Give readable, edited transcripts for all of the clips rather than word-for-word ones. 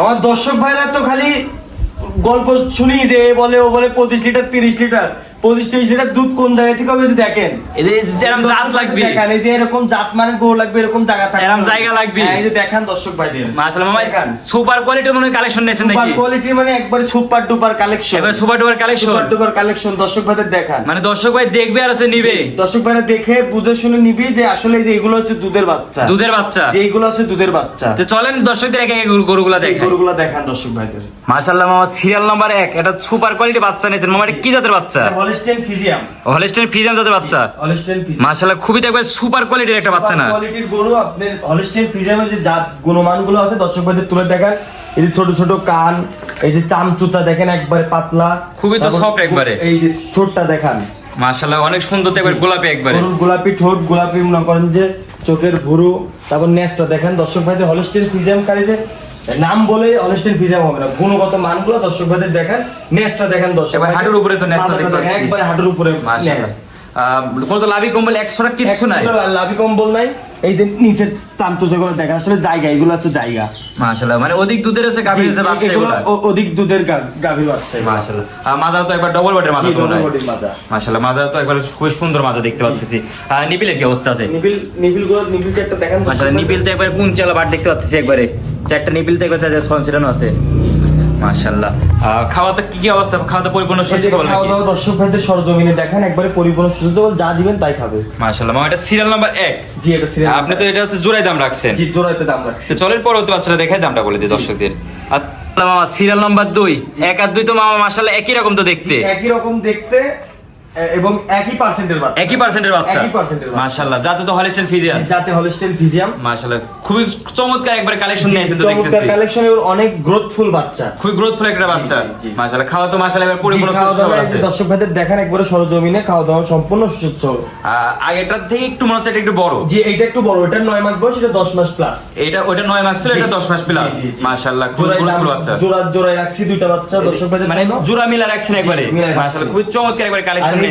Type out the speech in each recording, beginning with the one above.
আমার দর্শক ভাইরা তো খালি গল্প শুনি যে বলে ও বলে 25 লিটার 30 লিটার 25-30 লিটার দুধ কোন জায়গা থেকে হবে দেখেন। এই যে এরকম জাত লাগবে, দেখেন এই যে এরকম জাত মানে গরু লাগবে, এরকম জায়গা থাকবে, এরকম জায়গা লাগবে। এই যে দেখেন দর্শক ভাইদের মাশাআল্লাহ মামা সুপার কোয়ালিটির মনে কালেকশন নিয়েছেন নাকি? সুপার কোয়ালিটির মানে একবারে সুপার ডুপার কালেকশন, একবার super duper collection, super duper collection দর্শক ভাইদের দেখান। মানে দর্শক ভাই দেখবে আর আছে নিবে, দর্শক ভাইরা দেখে বুঝে শুনে নিবি যে আসলে যে এগুলো হচ্ছে দুধের বাচ্চা, দুধের বাচ্চা, যে এগুলো হচ্ছে দুধের বাচ্চা। তো চলেন দর্শকদের একে একে গরুগুলা দেখাই। গরুগুলো দেখান দর্শক ভাইদের। মাশাআল্লাহ মামা সিরিয়াল নাম্বার 1 এটা সুপার কোয়ালিটি বাচ্চা নিয়েছেন মামা, এটা কি জাতের বাচ্চা? হলস্টেইন ফিজিয়াম, হলস্টেইন ফ্রিজিয়ান জাতের বাচ্চা। হলস্টেইন ফিজিয়াম মাশাআল্লাহ খুবই তো একবার সুপার কোয়ালিটির একটা বাচ্চা না? কোয়ালিটির গরু। আপনি হলস্টেইন ফিজিয়ামের যে জাত গুণমানগুলো আছে দর্শক ভাইদের তুলে দেখান। এই যে ছোট ছোট কান, এই যে চামচুচা দেখেন একবারে পাতলা, খুবই তো সফট একবারে। এই যে ঠোঁটটা দেখান মাশাআল্লাহ অনেক সুন্দর তো একবার গোলাপি একবারে, গরুর গোলাপি ঠোঁট, গোলাপি মনে করেন যে চোখের ভুরু। তারপর নেসটা দেখেন দর্শক ভাইদের হলস্টেইন ফিজিয়াম কারি যে নাম বলে হলস্টেইন ফিজিয়াম হবে না, গুণগত মানগুলো দর্শক ভাইদের দেখেন। নেসটা দেখেন দর্শক এবার হাঁটুর উপরে তো নেসটা দেখতে পাচ্ছি, একবারে হাঁটুর উপরে মাশাআল্লাহ। কোনো তো লাভি কম্বল 100 টাকা কিচ্ছু নাই, লাভি কম্বল নাই। এই যে নিচের চামচুচাগুলো দেখেন, আসলে জায়গা, এগুলো হচ্ছে জায়গা মাশাআল্লাহ। মানে অধিক দুধের আছে গাভীর আছে বাচ্চা, এগুলো অধিক দুধের গাভীর বাচ্চা মাশাআল্লাহ। মাজা তো একবার ডবল বটের মাজা তো নাই মাজা, মাশাআল্লাহ। মাজা তো একবার খুব সুন্দর মাজা দেখতে পাচ্ছি। নিপিলের কি অবস্থা আছে? নিপিলটা একটা দেখেন মাশাআল্লাহ। নিপিল তো একবার কুঞ্চালা বাট দেখতে পাচ্ছি একবারে, চারটা নিপিল তো একবার সঞ্চিরানো আছে মাশাআল্লাহ। খাওয়া তো কি অবস্থা? খাওয়া তো পরিপূর্ণ সুস্থ খাবার নাকি? খাওয়া দাওয়া দর্শক ভাইদের সরজমিনে দেখেন, একবারে পরিপূর্ণ সুস্থ, যা দিবেন তাই খাবে মাশাআল্লাহ। মামা এটা সিরিয়াল নাম্বার 1। জি এটা সিরিয়াল। আপনি তো এটা হচ্ছে জোড়ায় দাম রাখছেন? জি জোড়াতে দাম রাখছি। তো চলেন পরবর্তী বাচ্চাটা দেখাই, দামটা বলে দিই দর্শকদের। আচ্ছা মামা সিরিয়াল নাম্বার 2, 1 আর 2 তো মামা মাশাআল্লাহ একই রকম তো দেখতে, একই রকম দেখতে এবং একই পার্সেন্টের বাচ্চা, একই পার্সেন্টের বাচ্চা, একই পার্সেন্টের বাচ্চা মাশাআল্লাহ। যাতে তো হলস্টেইন ফিজিয়ান, যাতে হলস্টেইন ফিজিয়াম মাশাআল্লাহ। খুবই চমৎকার একবার কালেকশন নিয়েছেন তো দেখতেছি, চমৎকার কালেকশন এবং অনেক গ্রোথফুল বাচ্চা, খুবই গ্রোথফুল একটা বাচ্চা মাশাআল্লাহ। খাওয়া তো মাশাআল্লাহ একবার পরিপূর্ণ সুস্থ খাবার আছে। দর্শক ভাইদের দেখেন একবারে সরজমিনে খাওয়া দাওয়া সম্পূর্ণ সুস্থ। আগেরটার থেকে একটু মনে হচ্ছে এটা একটু বড়। জি এটা একটু বড়, এটা 9 মাস বয়স, এটা 10 মাস প্লাস। এটা ওটা 9 মাস ছিল, এটা 10 মাস প্লাস মাশাআল্লাহ। খুবই গ্রোথফুল বাচ্চা, জোড়ায় রাখছি দুইটা বাচ্চা দর্শক ভাইদের, মানে জোড়া মিলা রাখছেন একবারে মাশাআল্লাহ। খুবই চমৎকার একবার কালেকশন নিয়েছেন।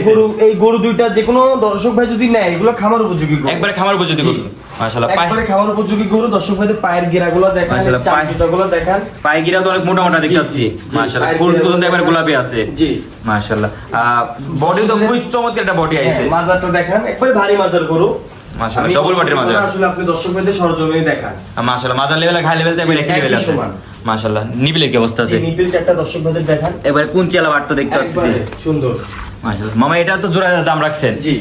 এই গরু দুইটা যে কোনো দর্শক ভাই যদি নেয় এগুলো খামার উপযোগী গরু, একবারে খামার উপযোগী গরু মাশাআল্লাহ। একবারে খামার উপযোগী গরু। দর্শক ভাইদের পায়ের গিরাগুলো দেখেন, চামচুচাগুলো দেখেন, পায়ে গিরা তো অনেক মোটা মোটা দেখতে পাচ্ছি মাশাআল্লাহ। ফুল পর্যন্ত একবার গোলাপি আছে জি মাশাআল্লাহ। বডি তো খুবই চমৎকার একটা বডি আইছে, মাজারটা দেখেন একবারে ভারী মাজার গরু মাশাআল্লাহ। ডবল বডির মাজা আসলে আপনি দর্শক ভাইদের সরজমিনে দেখান মাশাআল্লাহ। মাজার লেভেল ঘাই লেভেল একবার একই লেভেল আছে মাশাআল্লাহ। নিবিলের কি অবস্থা আছে? নিপিল চারটা দর্শক ভাইদের দেখান, এবারে কুঞ্চিলা বাট তো দেখতে পাচ্ছি সুন্দর মাশাআল্লাহ। মামা এটা তো জোড়ার দাম রাখছেন? জি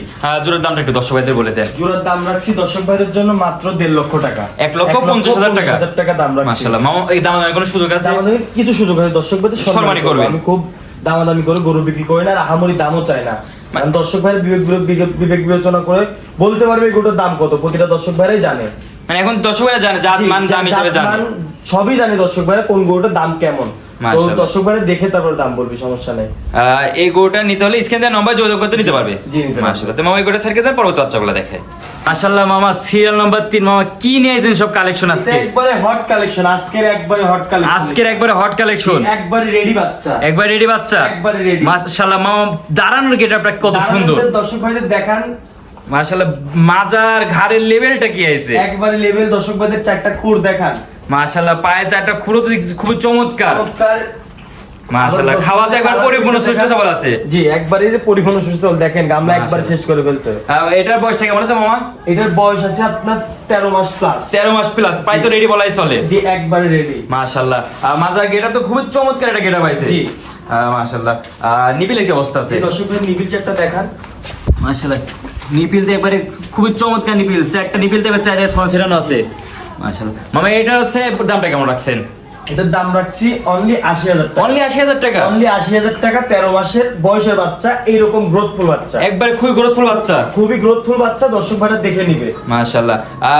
জোড়ার দামটা একটু দর্শক ভাইদের বলে দেন। জোড়ার দাম রাখছি দর্শক ভাইদের জন্য মাত্র 1.5 লক্ষ টাকা, 1,50,000 টাকা দাম রাখছি মাশাআল্লাহ। মামা এই দামের কোনো সুযোগ আছে? দামাদামি কিছু সুযোগ আছে দর্শক ভাইদের, সম্মানী করবে। আমি খুব দামাদামি করে গরু বিক্রি করি না, আর আহামরি দামও চাই না। কারণ দর্শক ভাইয়ের বিবেক বিবেচনা করে বলতে পারবে এই গরুটার দাম কত, প্রতিটা দর্শক ভাইরাই জানে। মানে এখন দর্শক ভাইরা জানে জাত মান দাম হিসেবে জানে, সবই জানে দর্শক ভাইরা কোন গরুটার দাম কেমন। তো দর্শক ভাইরা দেখে তারপর দাম বলবি, সমস্যা নাই। এই গরুটা নিতে হলে স্ক্রিন দেওয়া নম্বর যোগাযোগ করতে নিতে পারবে। জি নিতে পারবে মাশাআল্লাহ। তো মামা এই গরুটা ছেড়ে দেন, পরবর্তী বাচ্চাগুলো দেখে। মাশাআল্লাহ মামা সিরিয়াল নাম্বার 3 মামা কি নিয়ে আইছেন সব কালেকশন আজকে? একবারে হট কালেকশন, আজকের একবারে হট কালেকশন, আজকের একবারে হট কালেকশন, একবারে রেডি বাচ্চা, একবারে রেডি বাচ্চা, একবারে রেডি মাশাআল্লাহ। মামা দাঁড়ানোর গেটআপটা কত সুন্দর দর্শক ভাইদের দেখান মাশাআল্লাহ। মাজার ঘাড়ের লেভেলটা কি আইছে? একবারে লেভেল। দর্শক ভাইদের চারটা খুর দেখান মাশাআল্লাহ। পায়ে চারটা খুঁড়ো তো দেখছি খুব চমৎকার মাশাআল্লাহ। খাওয়াতে একবার পরিপূর্ণ সুস্থ সবল আছে। জি একবারে যে পরিপূর্ণ সুস্থ সবল দেখেন, গামলা একবার শেষ করে ফেলছে। এটার বয়সটা কেমন আছে মামা? এটার বয়স আছে আপনার 13 মাস প্লাস, 13 মাস প্লাস। পাই তো রেডি বলাই চলে জি একবারে রেডি মাশাআল্লাহ। মাজার গেটা তো খুব চমৎকার একটা গেটা পাইছে জি মাশাআল্লাহ। নিপিলের কি অবস্থা আছে? দর্শক ভাই নিবিল চারটা দেখান মাশাআল্লাহ। নিপিল তো একবারে খুবই চমৎকার নিপিল, চারটা নিপিল তো একবার চারটা ছড়ানো আছে মাশাআল্লাহ। মামা এটা হচ্ছে দামটা কেমন রাখছেন? এটার দাম রাখছি অনলি 80,000 টাকা, অনলি 80,000 টাকা, অনলি 80,000 টাকা। 13 মাসের বয়সের বাচ্চা, এইরকম গ্রোথফুল বাচ্চা, একবারে খুবই গ্রোথফুল বাচ্চা, খুবই গ্রোথফুল বাচ্চা। দর্শক ভাইরা দেখে নিবে মাশাআল্লাহ।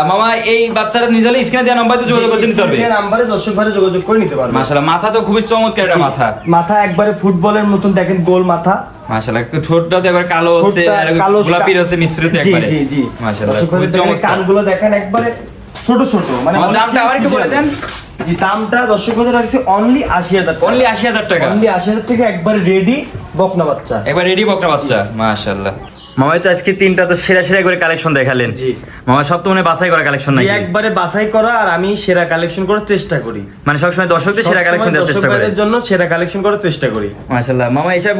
মামা এই বাচ্চাটা নিতে হলে স্ক্রিনে দেওয়া নাম্বারে যোগাযোগ করতে নিতে পারবে, এই নম্বরে দর্শক ভাইরা যোগাযোগ করে নিতে পারবে মাশাআল্লাহ। মাথা তো খুবই চমৎকার একটা মাথা, মাথা একবারে ফুটবলের মতন দেখেন, গোল মাথা মাশাআল্লাহ। ঠোঁটটা তো একবার কালো আছে আর গোলাপি আছে মিশ্রিত একবারে, জি জি মাশাআল্লাহ। খুবই চমৎকার। কানগুলো দেখেন একবারে ছোট ছোট, মানে দামটা আবার একটু বলে দেন। জি দামটা দর্শক ভাইদের রাখছি অনলি 80,000 টাকা, অনলি 80,000 টাকা, অনলি 80,000 টাকা। একবার রেডি বকনা বাচ্চা, একবার রেডি বকনা বাচ্চা মাশাআল্লাহ। মামা তো আজকে তিনটা তো সেরা সেরা করে কালেকশন দেখালেন। জি। মামা সব তো মনে হয় বাছাই করা কালেকশন যে নাকি? একবারে বাছাই করা, আর আমি সেরা কালেকশন করার চেষ্টা করি, মানে সবসময় দর্শকদের সেরা কালেকশন দেওয়ার চেষ্টা করেন। দর্শকদের জন্য সেরা কালেকশন করার চেষ্টা করি। মাশাআল্লাহ মামা, এইসব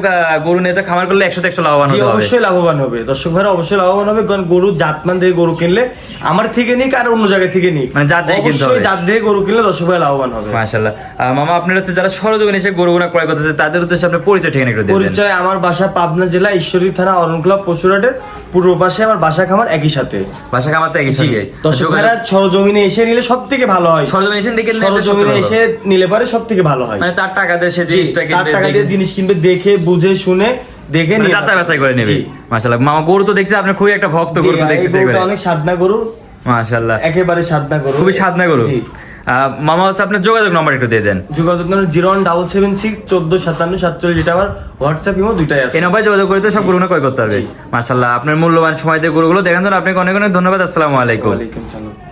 গরু নিয়ে তো খামার করলে 100 লাভবান জি হতে হবে। অবশ্যই লাভবান হবে, দর্শক ভাইরা অবশ্যই লাভবান হবে, কারণ গরু জাতমান দিয়ে গরু কিনলে আমার থেকে নিক আর অন্য জায়গা থেকে নিক, মানে জাত দিয়ে কিনতে হবে। অবশ্যই জাত দিয়ে গরু কিনলে দর্শক ভাই লাভবান হবে। মাশাআল্লাহ। মামা আপনারা হচ্ছে যারা সরজমিনে এসে গরুগুনা ক্রয় করতেছে তাদের উদ্দেশ্যে আপনি পরিচয় ঠিকানা একটু দিবেন। পরিচয়, আমার বাসা পাবনা জেলা ঈশ্বরদী থানা অরণকুলা পশুরহাটের পূর্ব পাশে আমার বাসা খামার একই সাথে। বাসা খামার তো একই সঙ্গে। দর্শক ভাইরা সরজমিনে এসে নিলে সব থেকে ভালো হয়, সরজমিনে এসে নিলে সরজমিনে এসে নিলে পারে সব থেকে ভালো হয়, মানে তার টাকা দিয়ে সে জিনিসটা তার কিনবে, টাকা দিয়ে জিনিস কিনবে, দেখে বুঝে শুনে দেখে মানে নিয়ে যাচাই বাছাই করে নেবে। জি। মাশাআল্লাহ মামা, গরু তো দেখছি আপনি খুবই একটা ভক্ত, গরু তো জি, দেখতেছি এই গরুটা একবারে। অনেক সাধনা গরু, মাশাআল্লাহ একেবারে সাধনা গরু, খুবই সাধনা গরু। জি। মামা হচ্ছে আপনার যোগাযোগ নাম্বার একটু দিয়ে দেন। যোগাযোগ নম্বর 01776 145747, এটা আমার হোয়াটসঅ্যাপ ইমো দুইটাই আছে। এই নাম্বারে যোগাযোগ করে তো সব গরুগুলো ক্রয় করতে পারবে। জি। মাশাআল্লাহ আপনার মূল্যবান সময় দিয়ে গরুগুলো দেখার জন্য আপনাকে অনেক অনেক ধন্যবাদ। আসসালামু আলাইকুম। ওয়ালাইকুম সালাম।